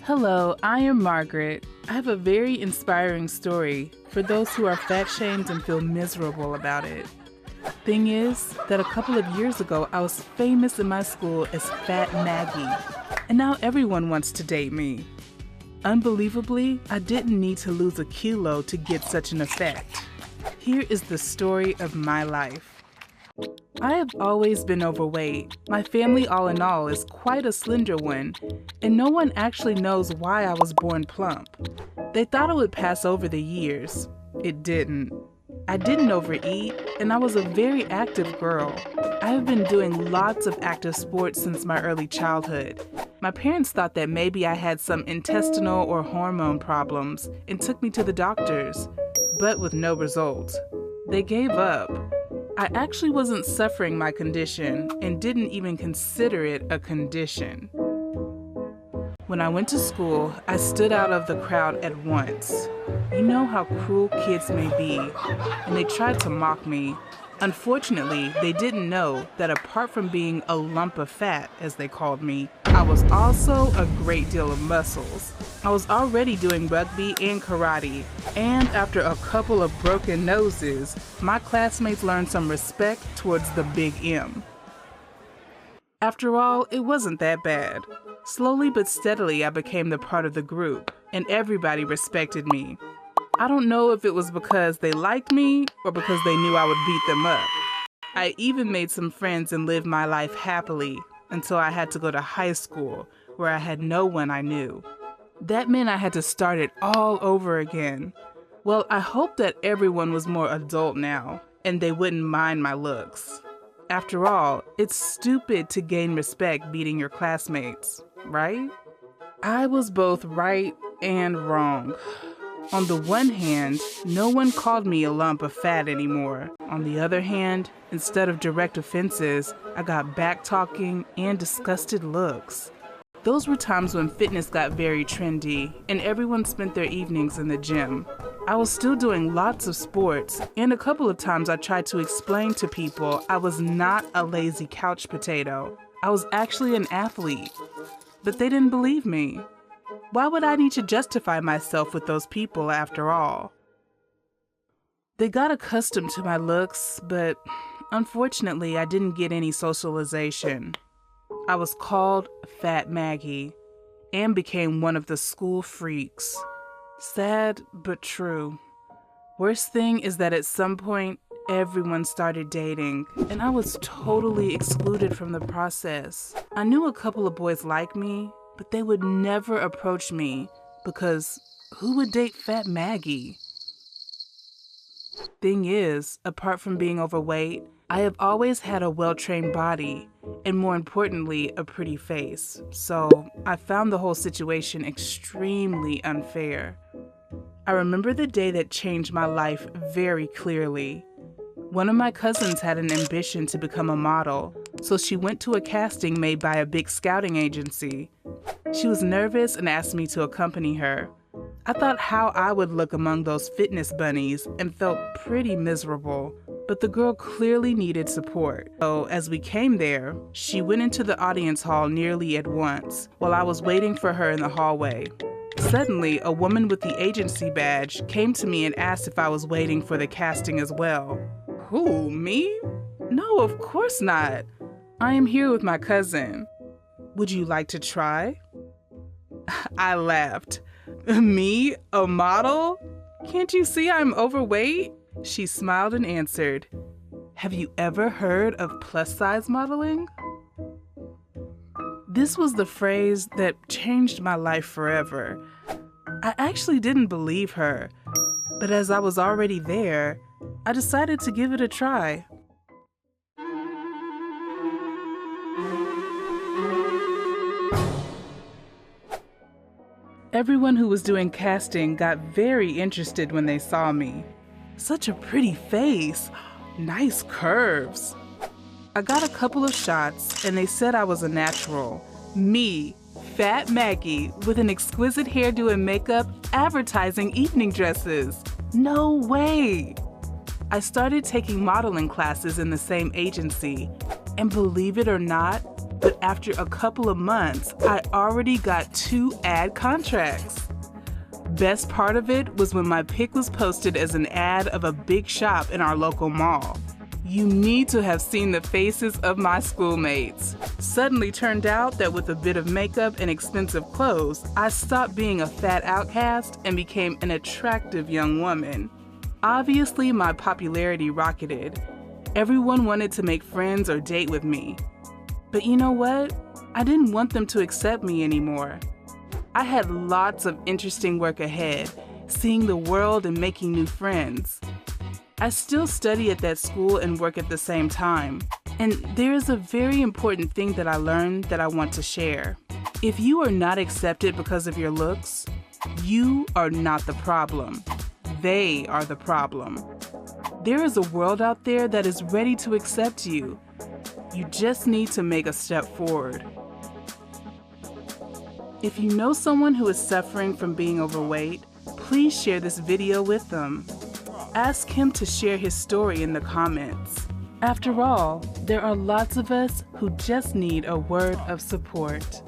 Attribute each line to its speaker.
Speaker 1: Hello, I am Margaret. I have a very inspiring story for those who are fat shamed and feel miserable about it. Thing is that a couple of years ago, I was famous in my school as Fat Maggie, and now everyone wants to date me. Unbelievably, I didn't need to lose a kilo to get such an effect. Here is the story of my life. I have always been overweight. My family all in all is quite a slender one, and no one actually knows why I was born plump. They thought it would pass over the years. It didn't. I didn't overeat, and I was a very active girl. I have been doing lots of active sports since my early childhood. My parents thought that maybe I had some intestinal or hormone problems and took me to the doctors, but with no result. They gave up. I actually wasn't suffering my condition and didn't even consider it a condition. When I went to school, I stood out of the crowd at once. You know how cruel kids may be, and they tried to mock me. Unfortunately, they didn't know that apart from being a lump of fat, as they called me, I was also a great deal of muscles. I was already doing rugby and karate, and after a couple of broken noses, my classmates learned some respect towards the big M. After all, it wasn't that bad. Slowly but steadily, I became the part of the group, and everybody respected me. I don't know if it was because they liked me or because they knew I would beat them up. I even made some friends and lived my life happily until I had to go to high school, where I had no one I knew. That meant I had to start it all over again. Well, I hope that everyone was more adult now, and they wouldn't mind my looks. After all, it's stupid to gain respect beating your classmates, right? I was both right and wrong. On the one hand, no one called me a lump of fat anymore. On the other hand, instead of direct offenses, I got back-talking and disgusted looks. Those were times when fitness got very trendy and everyone spent their evenings in the gym. I was still doing lots of sports, and a couple of times I tried to explain to people I was not a lazy couch potato. I was actually an athlete, but they didn't believe me. Why would I need to justify myself with those people after all? They got accustomed to my looks, but unfortunately I didn't get any socialization. I was called Fat Maggie and became one of the school freaks. Sad, but true. Worst thing is that at some point, everyone started dating, and I was totally excluded from the process. I knew a couple of boys like me, but they would never approach me because who would date Fat Maggie? Thing is, apart from being overweight, I have always had a well-trained body and, more importantly, a pretty face. So I found the whole situation extremely unfair. I remember the day that changed my life very clearly. One of my cousins had an ambition to become a model, so she went to a casting made by a big scouting agency. She was nervous and asked me to accompany her. I thought how I would look among those fitness bunnies and felt pretty miserable, but the girl clearly needed support. So as we came there, she went into the audience hall nearly at once while I was waiting for her in the hallway. Suddenly, a woman with the agency badge came to me and asked if I was waiting for the casting as well. Who, me? No, of course not. I am here with my cousin. Would you like to try? I laughed. Me, a model? Can't you see I'm overweight? She smiled and answered, have you ever heard of plus-size modeling? This was the phrase that changed my life forever. I actually didn't believe her, but as I was already there, I decided to give it a try. Everyone who was doing casting got very interested when they saw me. Such a pretty face, nice curves. I got a couple of shots and they said I was a natural. Me, Fat Maggie, with an exquisite hairdo and makeup, advertising evening dresses. No way! I started taking modeling classes in the same agency, and believe it or not, but after a couple of months, I already got 2 ad contracts. Best part of it was when my pic was posted as an ad of a big shop in our local mall. You need to have seen the faces of my schoolmates. Suddenly turned out that with a bit of makeup and expensive clothes, I stopped being a fat outcast and became an attractive young woman. Obviously, my popularity rocketed. Everyone wanted to make friends or date with me. But you know what? I didn't want them to accept me anymore. I had lots of interesting work ahead, seeing the world and making new friends. I still study at that school and work at the same time. And there is a very important thing that I learned that I want to share. If you are not accepted because of your looks, you are not the problem. They are the problem. There is a world out there that is ready to accept you. You just need to make a step forward. If you know someone who is suffering from being overweight, please share this video with them. Ask him to share his story in the comments. After all, there are lots of us who just need a word of support.